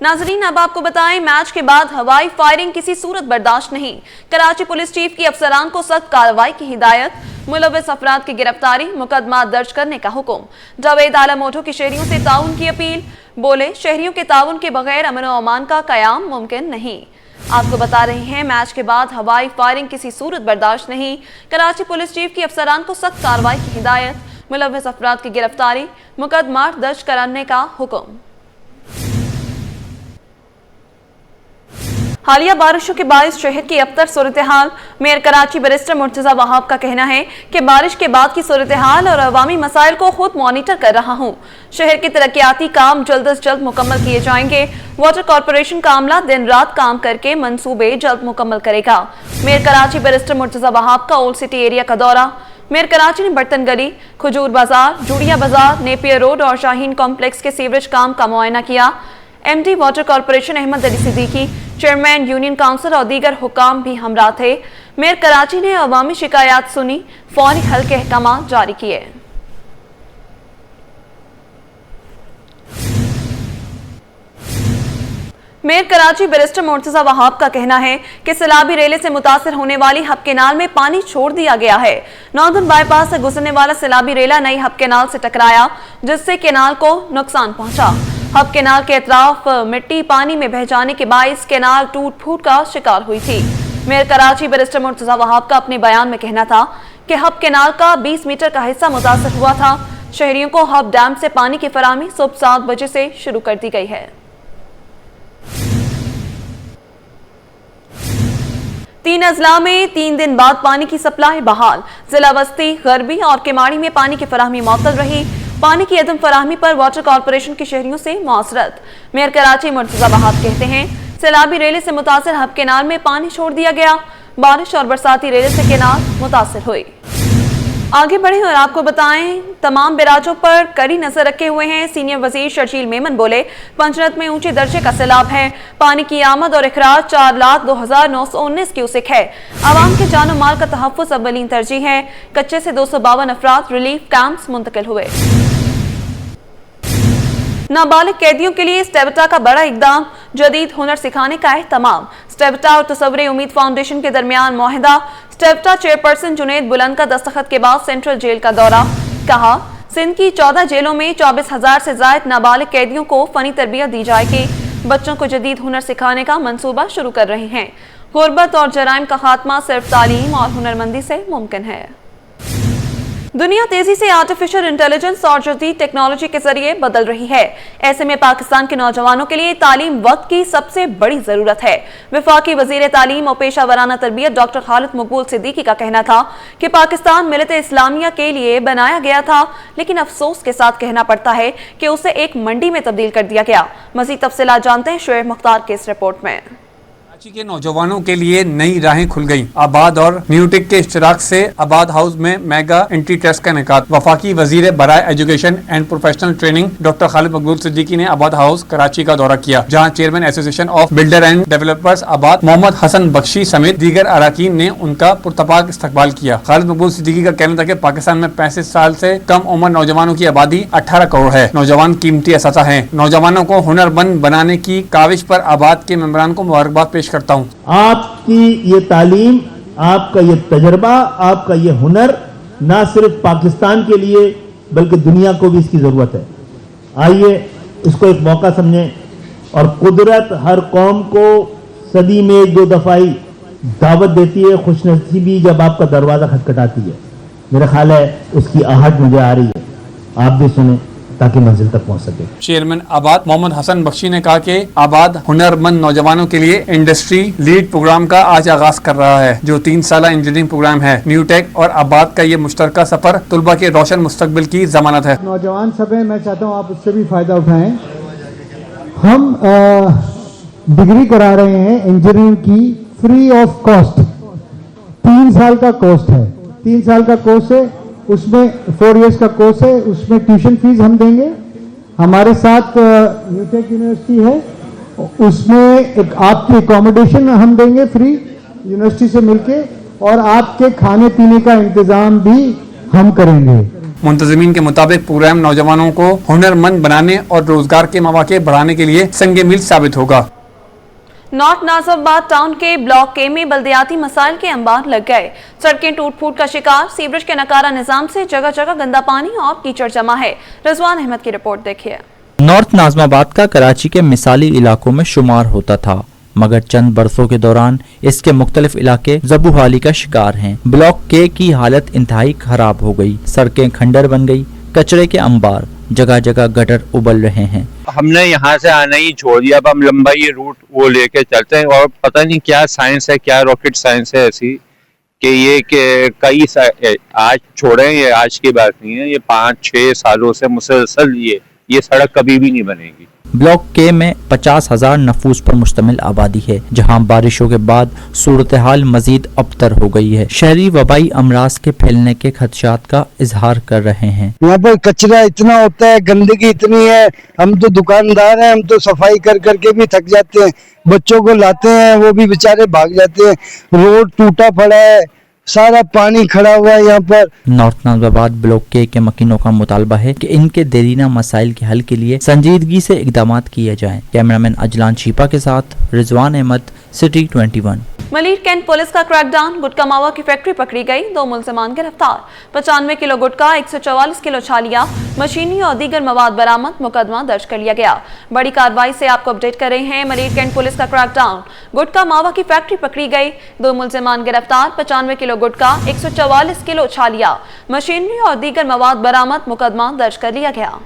नाजरीन, अब आपको बताएं, मैच के बाद हवाई फायरिंग किसी सूरत बर्दाश्त नहीं। कराची पुलिस चीफ की अफसरान को सख्त कार्रवाई की हिदायत, मुलव्विस अफराद की गिरफ्तारी, मुकदमा दर्ज करने का हुक्म। जावेद आलम ओठो की शहरियों से ताउन की अपील, बोले शहरियों के ताउन के बगैर अमन व अमान का कयाम मुमकिन नहीं। आपको बता रहे हैं, मैच के बाद हवाई फायरिंग किसी सूरत बर्दाश्त नहीं। कराची पुलिस चीफ की अफसरान को सख्त कार्रवाई की हिदायत, मुलव्विस अफराद की गिरफ्तारी, मुकदमा दर्ज करने का हुक्म। हालिया बारिशों के बायस शहर की अबतर सूरत-ए-हाल, मेयर कराची बैरिस्टर मुर्तजा वहाब का कहना है कि बारिश के बाद की सूरत-ए-हाल और अवामी मसाइल को खुद मॉनिटर कर रहा हूँ। शहर के तरक्याती काम जल्द अज जल्द मुकम्मल किए जाएंगे। वाटर कॉरपोरेशन का अमला दिन रात काम करके मंसूबे जल्द मुकम्मल करेगा। मेयर कराची बैरिस्टर मुर्तजा वहाब का ओल्ड सिटी एरिया का दौरा। मेयर कराची ने बर्तन गली, खजूर बाजार, जूड़िया बाजार, नेपियर रोड और शाहीन कॉम्प्लेक्स के सीवरेज काम का मुआयना किया। MD water corporation Ahmed Ali Siddiqui, chairman union council और दीगर हुकाम भी हमरा थे। मेयर कराची ने अवामी शिकायत सुनी, फौरी हल के अहकाम जारी किए। मेयर कराची बैरिस्टर मुर्तजा वहाब का कहना है कि सैलाबी रेले से मुतासिर होने वाली हब केनाल में पानी छोड़ दिया गया है। नॉर्दर्न बाईपास से गुजरने वाला सैलाबी रेला नई हब केनाल से टकराया, जिससे केनाल को नुकसान पहुंचा। हब केनाल के अतराफ मिट्टी पानी में बह जाने के बायस केनाल टूट फूट का शिकार हुई थी। मेयर कराची बैरिस्टर मुर्तजा वहाब का अपने बयान में कहना था कि हब केनाल का 20 मीटर का हिस्सा मुतासर हुआ था। शहरियों को हब डैम से पानी की फराहमी सुबह 7 बजे से शुरू कर दी गई है। 3 अजला में 3 दिन बाद पानी की सप्लाई बहाल। जिला बस्ती, गरबी और केमाड़ी में पानी की फराहमी मुअत्तल रही। पानी की अदम फराहमी पर वाटर कॉरपोरेशन के शहरियों से मुआसरत। मेयर कराची मुर्तजा वहाब कहते हैं, सैलाबी रेले से मुतासिर हब केनाल में पानी छोड़ दिया गया। बारिश और बरसाती रेले से केनाल मुतासिर हुई। आगे बढ़े और आपको बताएं, तमाम बैराजों पर कड़ी नजर रखे हुए हैं। सीनियर वजीर शर्जील मेमन बोले, पंचरत में ऊंचे दर्जे का सैलाब है। पानी की आमद और इखराज 4,02,919 क्यूसेक है। आवाम के जानो माल का तहफ़्फ़ुज़ अव्वलीन तरजीह है। कच्चे से 252 अफराद रिलीफ कैंप्स मुंतकिल हुए। नाबालिग कैदियों के लिए स्टेबटा का बड़ा इकदाम, जदीद हुनर सिखाने का एहतमाम। स्टेबटा और तसव्वुर उम्मीद फाउंडेशन के दरमियान मुआहिदा। स्टेबटा चेयरपर्सन जुनैद बुलंद का दस्तखत के बाद सेंट्रल जेल का दौरा। कहा, सिंध की 14 जेलों में 24,000 से ज्यादा नाबालिग कैदियों को फनी तरबियत दी जाएगी। बच्चों को जदीद हुनर सिखाने का मंसूबा शुरू कर रहे हैं। गुर्बत और जराइम का खात्मा सिर्फ तालीम और हुनरमंदी से मुमकिन है। दुनिया तेजी से आर्टिफिशियल इंटेलिजेंस और जदीद टेक्नोलॉजी के जरिए बदल रही है। ऐसे में पाकिस्तान के नौजवानों के लिए तालीम वक्त की सबसे बड़ी जरूरत है। वफाकी वजीर तालीम और पेशा वराना तरबियत डॉक्टर खालिद मकबूल सिद्दीकी का कहना था कि पाकिस्तान मिलत इस्लामिया के लिए बनाया गया था, लेकिन अफसोस के साथ कहना पड़ता है कि उसे एक मंडी में तब्दील कर दिया गया। मजीद तफसीलात जानते हैं शुएब मुख्तार के इस रिपोर्ट में। कराची के नौजवानों के लिए नई राहें खुल गई। आबाद और न्यूटेक के इश्तराक से आबाद हाउस में मेगा एंट्री टेस्ट का इनेकाद। वफाकी वजीर बराए education and professional training doctor Khalid Maqbool Siddiqui ने आबाद हाउस कराची का दौरा किया, जहां chairman association of builder and developers आबाद मोहम्मद हसन बख्शी समेत दीगर अराकीन ने उनका पुरतपाक इस्तकबाल किया। खालिद मकबूल सिद्दीकी का कहना था कि पाकिस्तान में 35 साल से कम उम्र नौजवानों की आबादी 18 करोड़ है। नौजवान कीमती असासा है। नौजवानों को हुनरमंद बनाने की काविश पर आबाद के मेंबरान को मुबारकबाद पेश करता हूँ। आपकी ये तालीम, आपका ये तजर्बा, आपका ये हुनर ना सिर्फ पाकिस्तान के लिए बल्कि दुनिया को भी इसकी जरूरत है। आइए इसको एक मौका समझें। और कुदरत हर कौम को सदी में 1-2 दफाई दावत देती है, खुशनसीबी जब आपका दरवाजा खटखटाती है। मेरा ख्याल है उसकी आहट मुझे आ रही है, आप भी सुने ताकि मंजिल तक पहुंच सके। चेयरमैन आबाद मोहम्मद हसन बख्शी ने कहा कि आबाद हुनरमंद नौजवानों के लिए इंडस्ट्री लीड प्रोग्राम का आज आगाज कर रहा है, जो 3 साला इंजीनियरिंग प्रोग्राम है। न्यूटेक और आबाद का ये मुश्तरका सफर तुलबा के रोशन मुस्तकबिल की जमानत है। नौजवान सब है, मैं चाहता हूँ आप उससे भी फायदा उठाएं। हम डिग्री करा रहे हैं इंजीनियरिंग की फ्री ऑफ कॉस्ट। 3 साल का कोर्स है, 3 साल का कोर्स है, उसमें 4 इयर्स का कोर्स है, उसमें ट्यूशन फीस हम देंगे। हमारे साथ न्यूटेक यूनिवर्सिटी है, उसमें एक आपकी एकोमोडेशन हम देंगे फ्री यूनिवर्सिटी से मिलके, और आपके खाने पीने का इंतजाम भी हम करेंगे। मुंतज़मीन के मुताबिक प्रोग्राम नौजवानों को हुनरमंद बनाने और रोजगार के मौके बढ़ाने के लिए संगे मील साबित होगा। नॉर्थ नाजिबाबाद टाउन के ब्लॉक के में बल्दियाती मसाइल के अंबार लग गए। सड़कें टूट फूट का शिकार, सीवरेज के नकारा निजाम से जगह जगह गंदा पानी और कीचड़ जमा है। रिजवान अहमद की रिपोर्ट देखिए। नॉर्थ नाजिबाबाद का कराची के मिसाली इलाकों में शुमार होता था, मगर चंद बरसों के दौरान इसके मुख्तलिफ इलाके ज़बूहाली का शिकार हैं। ब्लॉक के की हालत इंतहाई खराब हो गई, सड़कें खंडर बन गई, कचरे के अंबार, जगह जगह गटर उबल रहे हैं। हमने यहाँ से आना ही छोड़ दिया, अब हम लंबा ये रूट वो लेके चलते हैं और पता नहीं क्या साइंस है, क्या रॉकेट साइंस है ऐसी कि ये कई आज छोड़े, ये आज की बात नहीं है, ये 5-6 सालों से मुसलसल ये सड़क कभी भी नहीं बनेगी। ब्लॉक के में 50,000 नफूस पर मुश्तमिल आबादी है, जहां बारिशों के बाद सूरत हाल मजीद अबतर हो गई है। शहरी वबाई अमराज के फैलने के खदशात का इजहार कर रहे हैं। यहाँ पर कचरा इतना होता है, गंदगी इतनी है, हम तो दुकानदार हैं, हम तो सफाई कर करके भी थक जाते हैं, बच्चों को लाते हैं वो भी बेचारे भाग जाते हैं, रोड टूटा पड़ा है, सारा पानी खड़ा हुआ है यहाँ पर। नॉर्थ नाजिबाबाद ब्लॉक के मकीनों का मुतालबा है कि इनके देरीना मसाइल के हल के लिए संजीदगी से इकदामात किए जाएं। कैमरामैन अजलान शीपा के साथ Rizwan Ahmed, city 21। Malir cantt police का क्रैकडाउन, गुटका मावा की फैक्ट्री पकड़ी गई, 2 मुलजमान गिरफ्तार। 95 किलो गुटका, 144 किलो छालिया, मशीनी और दीगर मवाद बरामद, मुकदमा दर्ज कर लिया गया। बड़ी कार्रवाई से आपको अपडेट कर रहे हैं। मलिर कैंट पुलिस का क्रैकडाउन, गुटका मावा की फैक्ट्री पकड़ी गई, 2 मुलजमान गिरफ्तार। 95 किलो गुटका, 144 किलो छालिया, मशीनरी और दीगर मवाद बरामद, मुकदमा दर्ज कर लिया गया।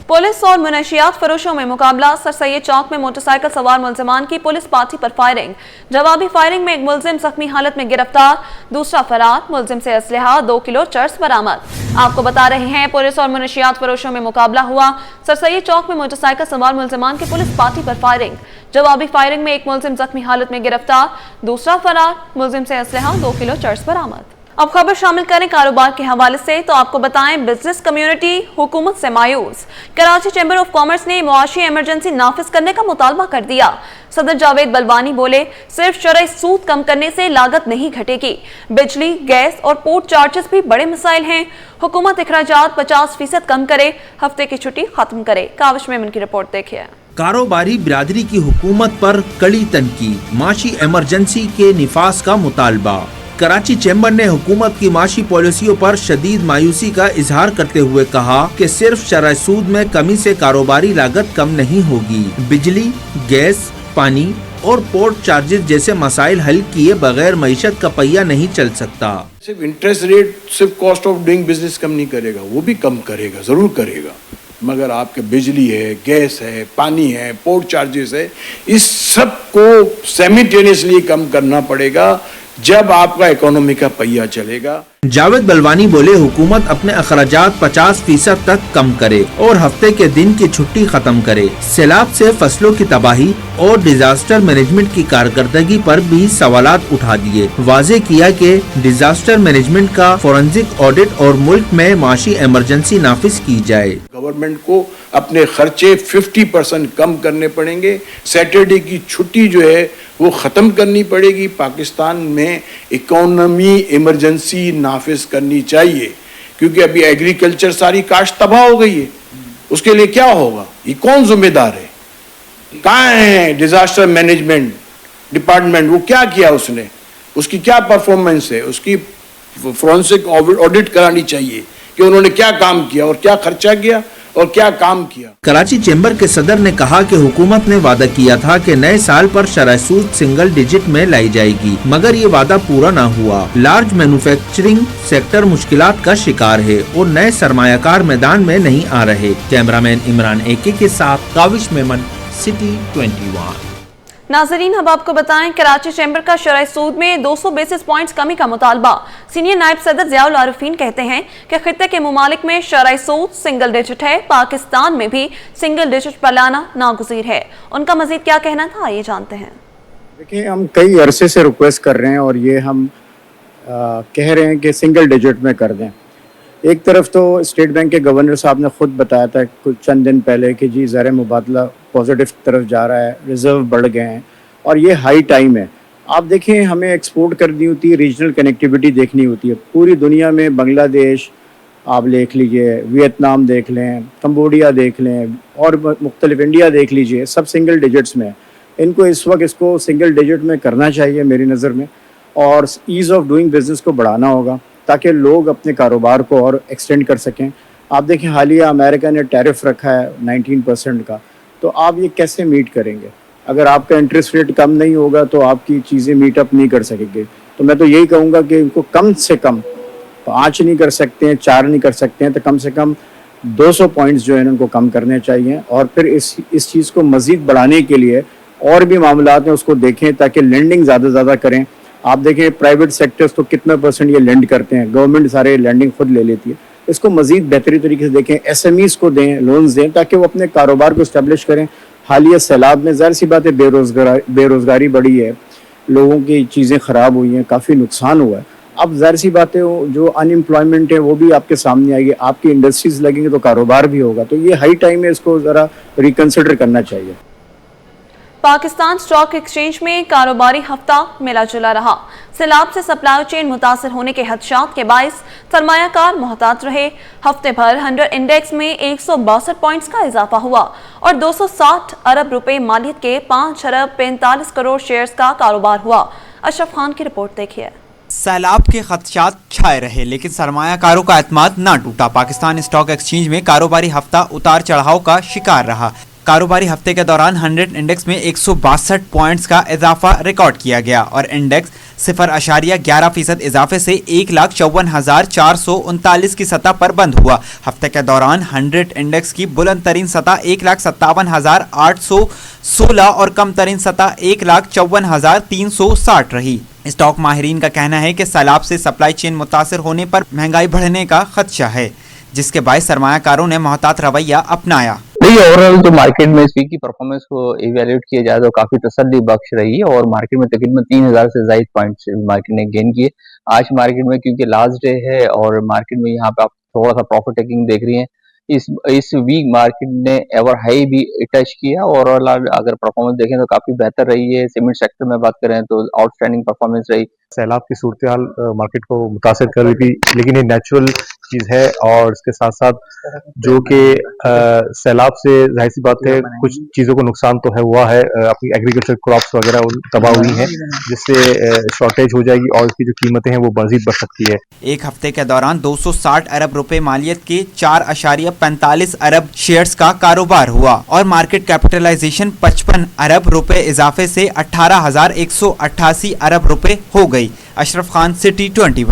पुलिस और मुनशियात फरोशों में मुकाबला, सर सैयद चौक में मोटरसाइकिल सवार मुलजमान की पुलिस पार्टी पर फायरिंग, जवाबी फायरिंग में एक मुलजिम जख्मी हालत में गिरफ्तार, दूसरा फरार। मुलजिम से असलहा 2 किलो चर्स बरामद। आपको बता रहे हैं, पुलिस और मुनशियात फरोशों में मुकाबला हुआ, सर सैयद चौक में मोटरसाइकिल सवार मुलजमान की पुलिस पार्टी पर फायरिंग, जवाबी फायरिंग में एक मुलजिम जख्मी हालत में गिरफ्तार, दूसरा फरार। मुलजिम से असलहा 2 किलो चर्स बरामद। अब खबर शामिल करें कारोबार के हवाले से, तो आपको बताएं, बिजनेस कम्युनिटी हुकूमत से मायूस। कराची चैम्बर ऑफ कॉमर्स ने मुआशी इमरजेंसी नाफिज करने का मुतालबा कर दिया। सदर जावेद बलवानी बोले, सिर्फ शरई सूद कम करने से लागत नहीं घटेगी, बिजली, गैस और पोर्ट चार्जेस भी बड़े मसाइल हैं। हुकूमत अखराजात 50% कम करे, हफ्ते की छुट्टी खत्म करे। काविश मेमन की रिपोर्ट देखिए। कारोबारी बिरादरी की हुकूमत पर कड़ी तनकीद, माशी इमरजेंसी के निफाज का मुतालबा। कराची चैम्बर ने हुकूमत की माशी पॉलिसियों पर शदीद मायूसी का इजहार करते हुए कहा कि सिर्फ शरह सूद में कमी से कारोबारी लागत कम नहीं होगी, बिजली, गैस, पानी और पोर्ट चार्जेस जैसे मसाइल हल किए बगैर मईशत का पहिया नहीं चल सकता। सिर्फ इंटरेस्ट रेट सिर्फ कॉस्ट ऑफ डूइंग बिजनेस कम नहीं करेगा, वो भी कम करेगा, जरूर करेगा, मगर आपके बिजली है, गैस है, पानी है, पोर्ट चार्जेस है, इस सब को साइमल्टेनियसली कम करना पड़ेगा जब आपका इकोनॉमी का पहिया चलेगा। जावेद बलवानी बोले, हुकूमत अपने अखराजात 50% तक कम करे और हफ्ते के दिन की छुट्टी खत्म करे। सैलाब से फसलों की तबाही और डिजास्टर मैनेजमेंट की कारकर्दगी पर भी सवालात उठा दिए। वाजे किया कि डिजास्टर मैनेजमेंट का फोरेंसिक ऑडिट और मुल्क में माशी इमरजेंसी नाफिज की जाए। गवर्नमेंट को अपने खर्चे 50% कम करने पड़ेंगे। सैटरडे की छुट्टी जो है वो खत्म करनी पड़ेगी। पाकिस्तान में इकोनॉमी इमरजेंसी नाफिज करनी चाहिए, क्योंकि अभी एग्रीकल्चर सारी काश्त तबाह हो गई है। उसके लिए क्या होगा, ये कौन जिम्मेदार है? कहाँ है डिजास्टर मैनेजमेंट डिपार्टमेंट? वो क्या किया उसने, उसकी क्या परफॉर्मेंस है? उसकी फोरेंसिक ऑडिट करानी चाहिए कि उन्होंने क्या काम किया और क्या खर्चा किया और क्या काम किया। कराची चैम्बर के सदर ने कहा कि हुकूमत ने वादा किया था कि नए साल पर शरह सूद सिंगल डिजिट में लाई जाएगी, मगर ये वादा पूरा न हुआ। लार्ज मैन्युफैक्चरिंग सेक्टर मुश्किलात का शिकार है और नए सरमायाकार मैदान में नहीं आ रहे। कैमरामैन इमरान एके के साथ काविश मेमन, सिटी 21। नाजरीन, अब आपको बताएं, कराची चैम्बर का शरह सूद में 200 बेसिस पॉइंट्स कमी का मुतालबा। सीनियर नायब सदर ज़ियाउल आरिफीन कहते हैं कि खित्ते के मुमालिक में शरह सूद सिंगल डिजिट है, पाकिस्तान में भी सिंगल डिजिट पर लाना नागुज़ीर है। उनका मजीद क्या कहना था, आइए जानते हैं। देखिए, हम कई अरसे से रिक्वेस्ट कर रहे हैं और ये हम कह रहे हैं कि सिंगल डिजिट में कर दें। एक तरफ तो स्टेट बैंक के गवर्नर साहब ने खुद बताया था कुछ चंद दिन पहले कि जी ज़र मुबादला पॉजिटिव तरफ जा रहा है, रिजर्व बढ़ गए हैं और ये हाई टाइम है। आप देखें, हमें एक्सपोर्ट करनी होती है, रीजनल कनेक्टिविटी देखनी होती है। पूरी दुनिया में बांग्लादेश, आप देख लीजिए, वियतनाम देख लें, कंबोडिया देख लें और मुख्तलिफ इंडिया देख लीजिए, सब सिंगल डिजिट्स में। इनको इस वक्त इसको सिंगल डिजिट में करना चाहिए मेरी नज़र में, और ईज़ ऑफ डूइंग बिज़नेस को बढ़ाना होगा ताकि लोग अपने कारोबार को और एक्सटेंड कर सकें। आप देखें हालिया अमेरिका ने टैरिफ रखा है 19% का, तो आप ये कैसे मीट करेंगे? अगर आपका इंटरेस्ट रेट कम नहीं होगा तो आपकी चीज़ें मीट अप नहीं कर सकेंगे। तो मैं तो यही कहूँगा कि इनको कम से कम 5 नहीं कर सकते हैं, 4 नहीं कर सकते हैं, तो कम से कम 200 पॉइंट्स जो है इनको कम करने चाहिए। और फिर इस चीज़ को मज़ीद बढ़ाने के लिए और भी मामलात हैं उसको देखें ताकि लेंडिंग ज़्यादा से ज़्यादा करें। आप देखें प्राइवेट सेक्टर्स तो कितना % ये लेंड करते हैं, गवर्नमेंट सारे लेंडिंग खुद ले लेती है। इसको मज़ीद बेहतरी तरीके से देखें, SMEs को दें, लोन्स दें ताकि वो अपने कारोबार को इस्टेब्लिश करें। हालिया सैलाब में ज़ाहिर सी बात है बेरोज़गारी बढ़ी है, लोगों की चीज़ें ख़राब हुई हैं, काफ़ी नुकसान हुआ है। अब ज़ाहिर सी बात है जो अनएम्प्लॉयमेंट है वो भी आपके सामने आएगी, आपकी इंडस्ट्रीज़ लगेंगे तो कारोबार भी होगा। तो ये हाई टाइम है, इसको ज़रा रिकन्सिडर करना चाहिए। पाकिस्तान स्टॉक एक्सचेंज में कारोबारी हफ्ता मिला जुला रहा। सैलाब से सप्लाई चेन मुतासर होने के खदशात के बायस सरमायाकार मोहतात रहे। हफ्ते भर 100 इंडेक्स में 162 पॉइंट्स का इजाफा हुआ और 260 अरब रुपए मालियत के 5 अरब 45 करोड़ शेयर्स का कारोबार हुआ। अशरफ खान की रिपोर्ट देखिए। सैलाब के खदशात छाए रहे लेकिन सरमायाकारों का एतमाद ना टूटा। पाकिस्तान स्टॉक एक्सचेंज में कारोबारी हफ्ता उतार चढ़ाव का शिकार रहा। कारोबारी हफ्ते के दौरान 100 इंडेक्स में 162 पॉइंट्स का इजाफा रिकॉर्ड किया गया और इंडेक्स 0.11% इजाफे से 1,54,439 की सतह पर बंद हुआ। हफ्ते के दौरान 100 इंडेक्स की बुलंद तरीन सतह 1,57,816 और कम तरीन सतह 1,54,360 रही। स्टॉक माहिरीन का कहना है कि सैलाब से सप्लाई चेन मुतासर होने पर महंगाई बढ़ने का खदशा है, जिसके बायस सरमायाकारों ने मोहतात रवैया अपनाया। नहीं, ओवरऑल तो मार्केट में इस वीक की परफॉर्मेंस को इवैल्यूएट किया जाए तो काफी तसल्ली बख्श रही है और मार्केट में तकरीबन 3000 से ज्यादा पॉइंट्स मार्केट ने गेन किए। आज मार्केट में क्योंकि लास्ट डे है और मार्केट में यहाँ पे आप थोड़ा सा प्रॉफिट टेकिंग देख रही हैं। इस वीक मार्केट ने एवर हाई भी टच किया और अगर परफॉर्मेंस देखें तो काफी बेहतर रही है। सीमेंट सेक्टर में बात करें तो आउटस्टैंडिंग परफॉर्मेंस रही। सैलाब की सूरत हाल मार्केट को मुतासर कर रही थी, लेकिन ये नेचुरल चीज़ है और इसके साथ साथ जो कि सैलाब से जाहिर सी बात है कुछ चीज़ों को नुकसान तो है हुआ है, अपनी एग्रीकल्चर क्रॉप्स वगैरह तबाह हुई हैं, जिससे शॉर्टेज हो जाएगी और इसकी जो कीमतें हैं वो मजीद बढ़ सकती है। एक हफ्ते के दौरान 260 अरब रुपए मालियत के 4.45 अरब शेयर्स का कारोबार हुआ और मार्केट कैपिटलाइजेशन 55 अरब रुपए इजाफे से 18,188 अरब रुपए हो गई। अशरफ खान, सिटी 21।